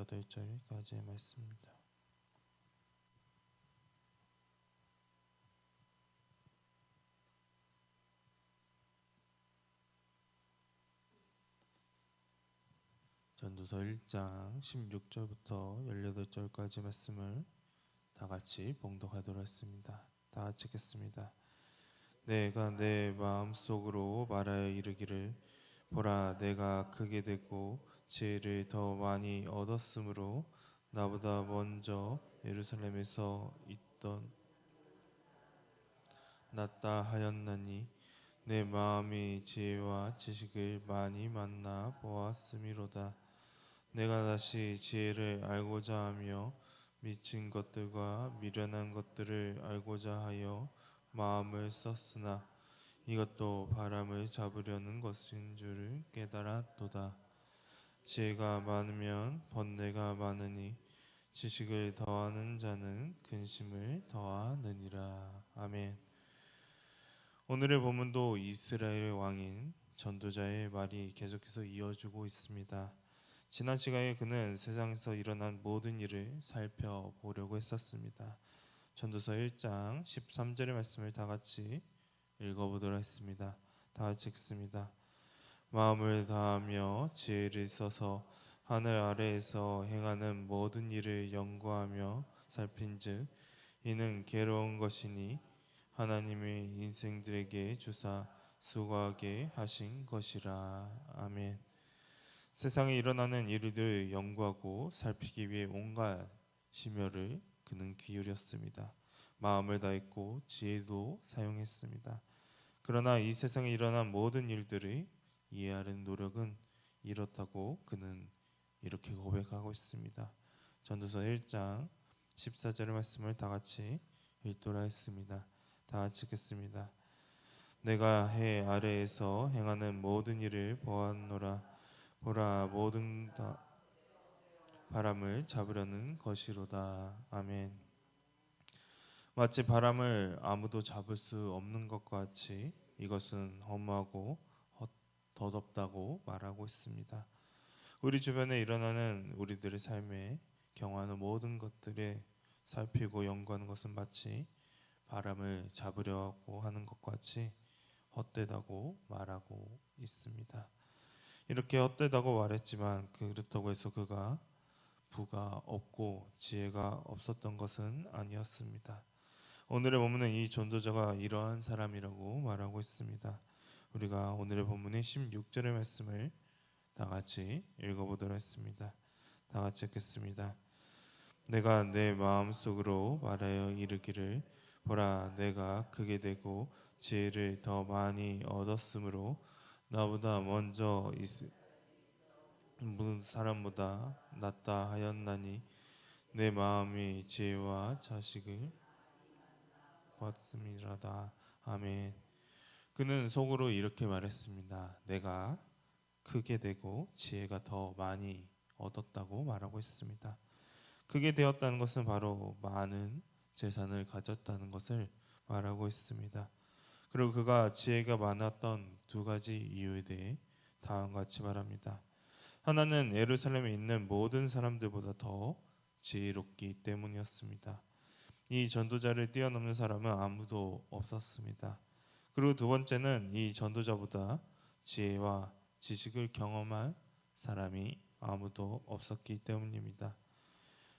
8절까지의 말씀입니다. 전도서 1장 16절부터 18절까지 말씀을 다 같이 봉독하도록 하겠습니다. 다 같이 읽겠습니다. 내가 내 마음속으로 말하여 이르기를 보라, 내가 크게 되고 지혜를 더 많이 얻었으므로 나보다 먼저 예루살렘에서 있던 낫다 하였나니 내 마음이 지혜와 지식을 많이 만나 보았음이로다. 내가 다시 지혜를 알고자 하며 미친 것들과 미련한 것들을 알고자 하여 마음을 썼으나 이것도 바람을 잡으려는 것인 줄을 깨달았도다. 지혜가 많으면 번뇌가 많으니 지식을 더하는 자는 근심을 더하느니라. 아멘. 오늘의 본문도 이스라엘 왕인 전도자의 말이 계속해서 이어지고 있습니다. 지난 시간에 그는 세상에서 일어난 모든 일을 살펴보려고 했었습니다. 전도서 1장 13절의 말씀을 다 같이 읽어보도록 하겠습니다. 다 같이 읽습니다. 마음을 다하며 지혜를 써서 하늘 아래에서 행하는 모든 일을 연구하며 살핀즉 이는 괴로운 것이니 하나님의 인생들에게 주사 수고하게 하신 것이라. 아멘. 세상에 일어나는 일들을 연구하고 살피기 위해 온갖 심혈을 그는 기울였습니다. 마음을 다했고 지혜도 사용했습니다. 그러나 이 세상에 일어난 모든 일들을 이해하려는 노력은 이렇다고 그는 이렇게 고백하고 있습니다. 전도서 1장 14절의 말씀을 다 같이 읽도록 하겠습니다. 다 같이 읽겠습니다. 내가 해 아래에서 행하는 모든 일을 보았노라. 보라, 모든 다 바람을 잡으려는 것이로다. 아멘. 마치 바람을 아무도 잡을 수 없는 것과 같이 이것은 허무하고 더덥다고 말하고 있습니다. 우리 주변에 일어나는 우리들의 삶에 경험하는 모든 것들에 살피고 연구하는 것은 마치 바람을 잡으려고 하는 것과 같이 헛되다고 말하고 있습니다. 이렇게 헛되다고 말했지만 그렇다고 해서 그가 부가 없고 지혜가 없었던 것은 아니었습니다. 오늘의 본문은 이 전도자가 이러한 사람이라고 말하고 있습니다. 우리가 오늘의 본문의 16절의 말씀을 다 같이 읽어보도록 하겠습니다. 다 같이 읽겠습니다. 내가 내 마음속으로 말하여 이르기를 보라, 내가 크게 되고 지혜를 더 많이 얻었으므로 나보다 먼저 모든 사람보다 낫다 하였나니 내 마음이 지혜와 자식을 받음이라다. 아멘. 그는 속으로 이렇게 말했습니다. 내가 크게 되고 지혜가 더 많이 얻었다고 말하고 있습니다. 크게 되었다는 것은 바로 많은 재산을 가졌다는 것을 말하고 있습니다. 그리고 그가 지혜가 많았던 두 가지 이유에 대해 다음과 같이 말합니다. 하나는 예루살렘에 있는 모든 사람들보다 더 지혜롭기 때문이었습니다. 이 전도자를 뛰어넘는 사람은 아무도 없었습니다. 그리고 두 번째는 이 전도자보다 지혜와 지식을 경험한 사람이 아무도 없었기 때문입니다.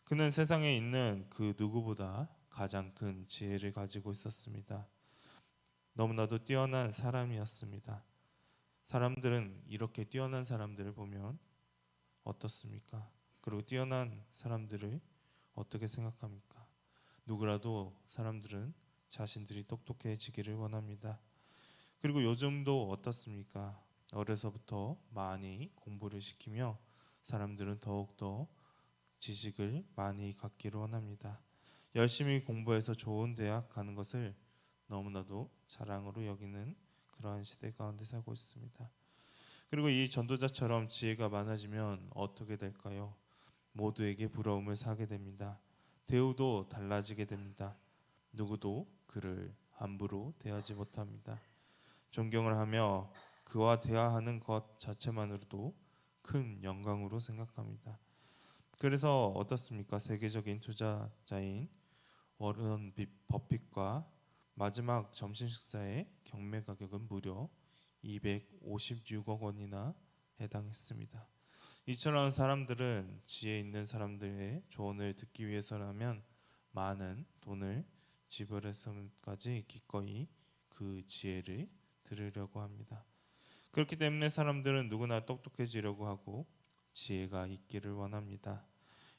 그는 세상에 있는 그 누구보다 가장 큰 지혜를 가지고 있었습니다. 너무나도 뛰어난 사람이었습니다. 사람들은 이렇게 뛰어난 사람들을 보면 어떻습니까? 그리고 뛰어난 사람들을 어떻게 생각합니까? 누구라도 사람들은 자신들이 똑똑해지기를 원합니다. 그리고 요즘도 어떻습니까? 어려서부터 많이 공부를 시키며 사람들은 더욱더 지식을 많이 갖기를 원합니다. 열심히 공부해서 좋은 대학 가는 것을 너무나도 자랑으로 여기는 그러한 시대 가운데 살고 있습니다. 그리고 이 전도자처럼 지혜가 많아지면 어떻게 될까요? 모두에게 부러움을 사게 됩니다. 대우도 달라지게 됩니다. 누구도 그를 함부로 대하지 못합니다. 존경을 하며 그와 대화하는 것 자체만으로도 큰 영광으로 생각합니다. 그래서 어떻습니까? 세계적인 투자자인 워런 버핏과 마지막 점심 식사의 경매 가격은 무려 256억 원이나 해당했습니다. 이처럼 사람들은 지혜 있는 사람들의 조언을 듣기 위해서라면 많은 돈을 지불해서까지 기꺼이 그 지혜를 들으려고 합니다. 그렇기 때문에 사람들은 누구나 똑똑해지려고 하고 지혜가 있기를 원합니다.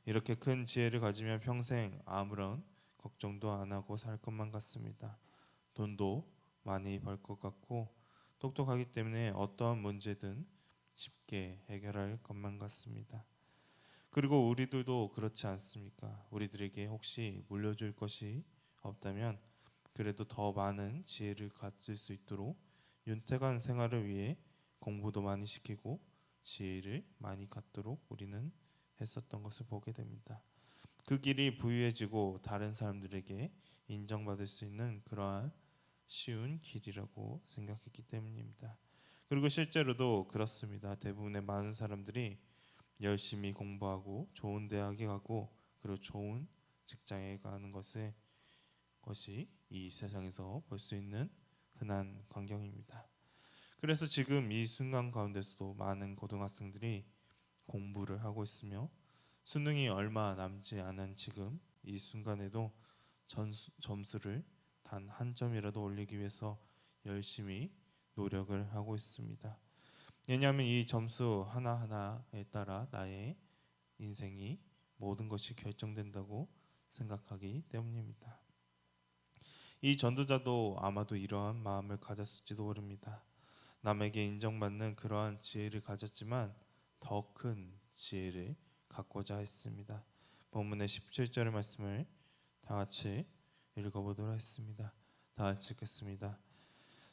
이렇게 큰 지혜를 가지면 평생 아무런 걱정도 안 하고 살 것만 같습니다. 돈도 많이 벌 것 같고 똑똑하기 때문에 어떠한 문제든 쉽게 해결할 것만 같습니다. 그리고 우리들도 그렇지 않습니까? 우리들에게 혹시 물려줄 것이 없다면 그래도 더 많은 지혜를 가질 수 있도록 윤택한 생활을 위해 공부도 많이 시키고 지혜를 많이 갖도록 우리는 했었던 것을 보게 됩니다. 그 길이 부유해지고 다른 사람들에게 인정받을 수 있는 그러한 쉬운 길이라고 생각했기 때문입니다. 그리고 실제로도 그렇습니다. 대부분의 많은 사람들이 열심히 공부하고 좋은 대학에 가고 그리고 좋은 직장에 가는 것이 이 세상에서 볼 수 있는 흔한 광경입니다. 그래서 지금 이 순간 가운데서도 많은 고등학생들이 공부를 하고 있으며 수능이 얼마 남지 않은 지금 이 순간에도 점수를 단 한 점이라도 올리기 위해서 열심히 노력을 하고 있습니다. 왜냐하면 이 점수 하나하나에 따라 나의 인생이 모든 것이 결정된다고 생각하기 때문입니다. 이 전도자도 아마도 이러한 마음을 가졌을지도 모릅니다. 남에게 인정받는 그러한 지혜를 가졌지만 더 큰 지혜를 갖고자 했습니다. 본문의 17절의 말씀을 다 같이 읽어보도록 하겠습니다. 다 같이 읽겠습니다.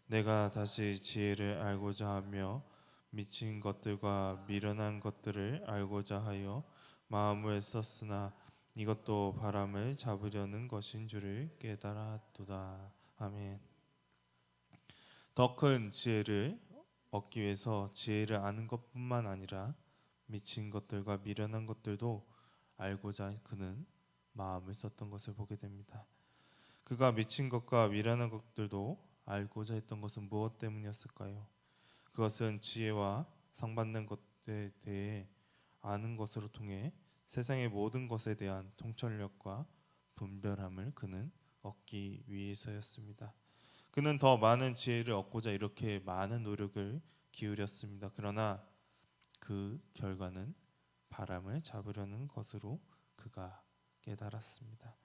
내가 다시 지혜를 알고자 하며 미친 것들과 미련한 것들을 알고자 하여 마음을 썼으나 이것도 바람을 잡으려는 것인 줄을 깨달았도다. 아멘. 더 큰 지혜를 얻기 위해서 지혜를 아는 것뿐만 아니라 미친 것들과 미련한 것들도 알고자 그는 마음을 썼던 것을 보게 됩니다. 그가 미친 것과 미련한 것들도 알고자 했던 것은 무엇 때문이었을까요? 그것은 지혜와 상받는 것에 대해 아는 것으로 통해 세상의 모든 것에 대한 통찰력과 분별함을 그는 얻기 위해서였습니다. 그는 더 많은 지혜를 얻고자 이렇게 많은 노력을 기울였습니다. 그러나 그 결과는 바람을 잡으려는 것으로 그가 깨달았습니다.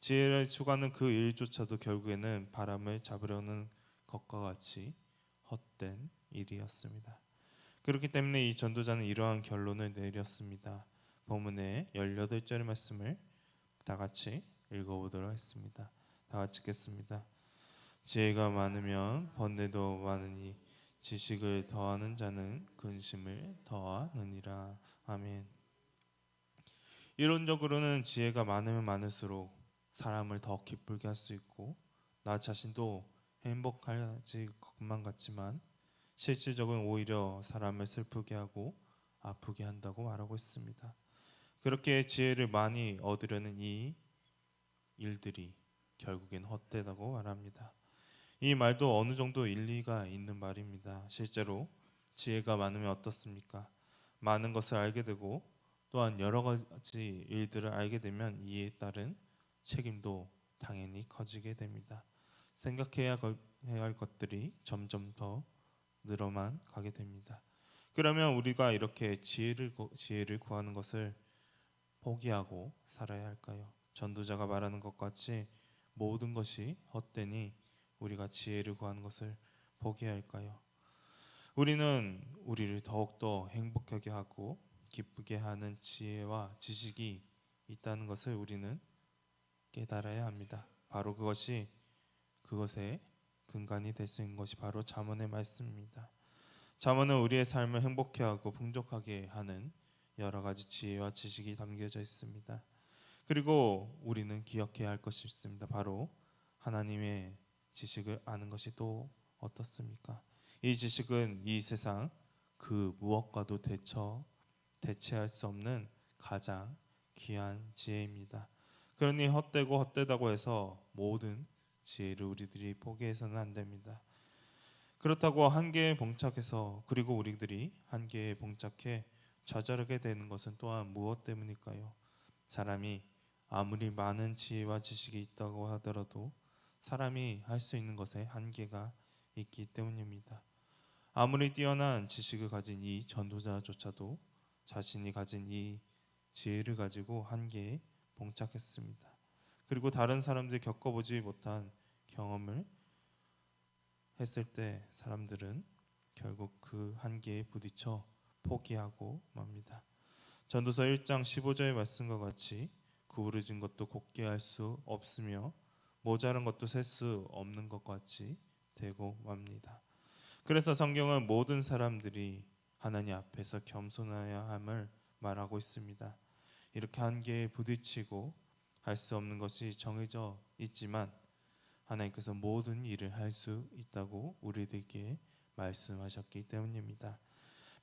지혜를 추구하는 그 일조차도 결국에는 바람을 잡으려는 것과 같이 헛된 일이었습니다. 그렇기 때문에 이 전도자는 이러한 결론을 내렸습니다. 본문의 18절의 말씀을 다 같이 읽어보도록 하겠습니다. 다 같이 읽겠습니다. 지혜가 많으면 번뇌도 많으니 지식을 더하는 자는 근심을 더하느니라. 아멘. 이론적으로는 지혜가 많으면 많을수록 사람을 더 기쁘게 할 수 있고 나 자신도 행복하지 것만 같지만 실질적으로 오히려 사람을 슬프게 하고 아프게 한다고 말하고 있습니다. 그렇게 지혜를 많이 얻으려는 이 일들이 결국엔 헛되다고 말합니다. 이 말도 어느 정도 일리가 있는 말입니다. 실제로 지혜가 많으면 어떻습니까? 많은 것을 알게 되고 또한 여러 가지 일들을 알게 되면 이에 따른 책임도 당연히 커지게 됩니다. 생각해야 할 것들이 점점 더 늘어만 가게 됩니다. 그러면 우리가 이렇게 지혜를 구하는 것을 포기하고 살아야 할까요? 전도자가 말하는 것 같이 모든 것이 헛되니 우리가 지혜를 구하는 것을 포기할까요? 우리는 우리를 더욱더 행복하게 하고 기쁘게 하는 지혜와 지식이 있다는 것을 우리는 깨달아야 합니다. 바로 그것의 근간이 될 수 있는 것이 바로 잠언의 말씀입니다. 잠언은 우리의 삶을 행복해 하고 풍족하게 하는 여러 가지 지혜와 지식이 담겨져 있습니다. 그리고 우리는 기억해야 할 것이 있습니다. 바로 하나님의 지식을 아는 것이 또 어떻습니까? 이 지식은 이 세상 그 무엇과도 대체할 수 없는 가장 귀한 지혜입니다. 그러니 헛되고 헛되다고 해서 모든 지혜를 우리들이 포기해서는 안 됩니다. 그렇다고 한계에 봉착해서 그리고 우리들이 한계에 봉착해 좌절하게 되는 것은 또한 무엇 때문일까요? 사람이 아무리 많은 지혜와 지식이 있다고 하더라도 사람이 할 수 있는 것에 한계가 있기 때문입니다. 아무리 뛰어난 지식을 가진 이 전도자조차도 자신이 가진 이 지혜를 가지고 한계에 봉착했습니다. 그리고 다른 사람들이 겪어보지 못한 경험을 했을 때 사람들은 결국 그 한계에 부딪혀 포기하고 맙니다. 전도서 1장 15절의 말씀과 같이 구부러진 것도 곧게 할 수 없으며 모자란 것도 셀 수 없는 것 같이 되고 맙니다. 그래서 성경은 모든 사람들이 하나님 앞에서 겸손해야 함을 말하고 있습니다. 이렇게 한계에 부딪히고 할 수 없는 것이 정해져 있지만 하나님께서 모든 일을 할 수 있다고 우리들에게 말씀하셨기 때문입니다.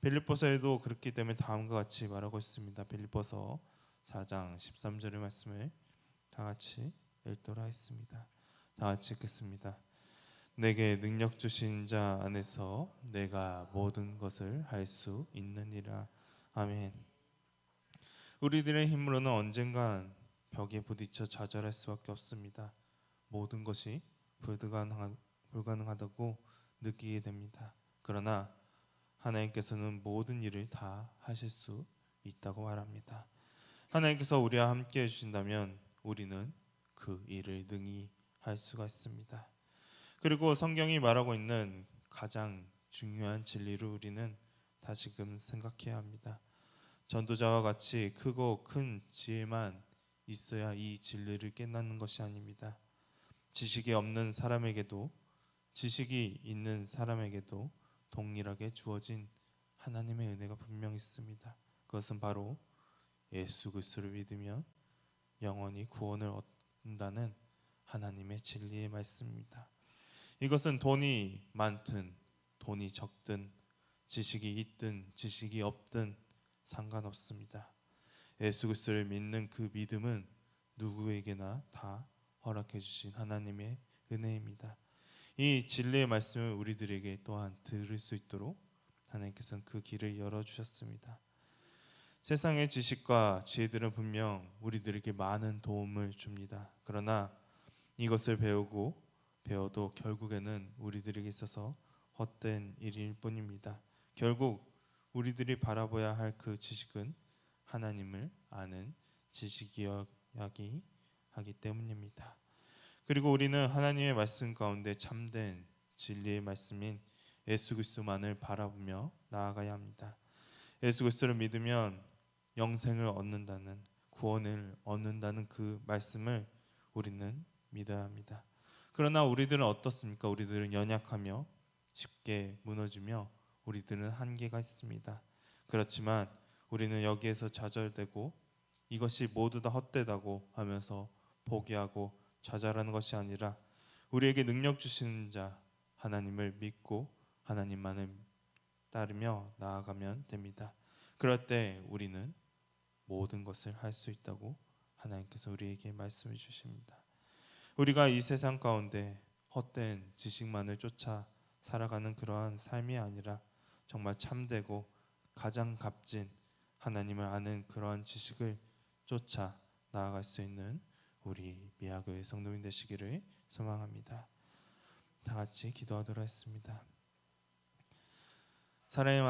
빌립보서에도 그렇기 때문에 다음과 같이 말하고 있습니다. 빌립보서 4장 13절의 말씀을 다 같이 읽도록 하겠습니다. 다 같이 읽겠습니다. 내게 능력 주신 자 안에서 내가 모든 것을 할 수 있느니라. 아멘. 우리들의 힘으로는 언젠간 벽에 부딪혀 좌절할 수밖에 없습니다. 모든 것이 불가능하다고 느끼게 됩니다. 그러나 하나님께서는 모든 일을 다 하실 수 있다고 말합니다. 하나님께서 우리와 함께 해주신다면 우리는 그 일을 능히 할 수가 있습니다. 그리고 성경이 말하고 있는 가장 중요한 진리를 우리는 다시금 생각해야 합니다. 전도자와 같이 크고 큰 지혜만 있어야 이 진리를 깨닫는 것이 아닙니다. 지식이 없는 사람에게도 지식이 있는 사람에게도 동일하게 주어진 하나님의 은혜가 분명히 있습니다. 그것은 바로 예수 그리스도를 믿으면 영원히 구원을 얻는다는 하나님의 진리의 말씀입니다. 이것은 돈이 많든 돈이 적든 지식이 있든 지식이 없든 상관없습니다. 예수 그리스도를 믿는 그 믿음은 누구에게나 다 허락해 주신 하나님의 은혜입니다. 이 진리의 말씀을 우리들에게 또한 들을 수 있도록 하나님께서는 그 길을 열어주셨습니다. 세상의 지식과 지혜들은 분명 우리들에게 많은 도움을 줍니다. 그러나 이것을 배워도 결국에는 우리들에게 있어서 헛된 일일 뿐입니다. 결국 우리들이 바라봐야 할 그 지식은 하나님을 아는 지식이어야 하기 때문입니다. 그리고 우리는 하나님의 말씀 가운데 참된 진리의 말씀인 예수 그리스도만을 바라보며 나아가야 합니다. 예수 그리스도를 믿으면 영생을 얻는다는 구원을 얻는다는 그 말씀을 우리는 믿어야 합니다. 그러나 우리들은 어떻습니까? 우리들은 연약하며 쉽게 무너지며 우리들은 한계가 있습니다. 그렇지만 우리는 여기에서 좌절되고 이것이 모두 다 헛되다고 하면서 포기하고 좌절하는 것이 아니라 우리에게 능력 주시는 자 하나님을 믿고 하나님만을 따르며 나아가면 됩니다. 그럴 때 우리는 모든 것을 할 수 있다고 하나님께서 우리에게 말씀해 주십니다. 우리가 이 세상 가운데 헛된 지식만을 쫓아 살아가는 그러한 삶이 아니라 정말 참되고 가장 값진 하나님을 아는 그러한 지식을 쫓아 나아갈 수 있는 우리 미아교회 성도님 되시기를 소망합니다. 다 같이 기도하도록 하겠습니다. 사랑의